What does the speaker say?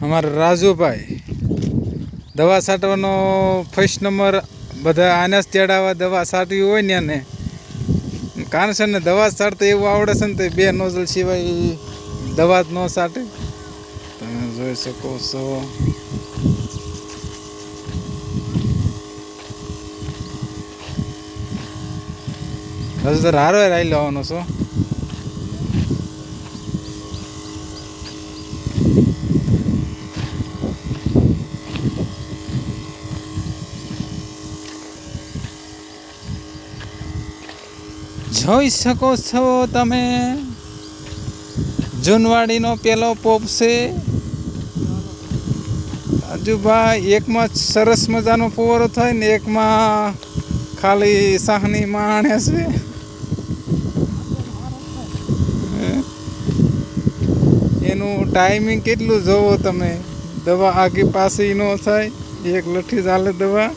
અમારા રાજુભાઈ દવા છાંટવાનો first number બધા આને જ તેડાવા દવા છાંટવી હોય ને એને કારણ છે ને દવા છાંટતા એવું આવડે છે ને તો 2 નોઝલ સિવાય દવા જ ન છાંટે. તમે જોઈ શકો છો હજુ તો હારો રાઈ લેવાનો છો. જોઈ શકો છો તમે જૂનવાડીનો પેલો પોપ છે રાજુભાઈ. એકમાં સરસ મજાનો ફુવારો થાય ને એકમાં ખાલી સાહની માણે છે. એનું ટાઈમિંગ કેટલું જોવો તમે. દવા આગી પાછી ન થાય, એક લઠ્ઠી ચાલે દવા.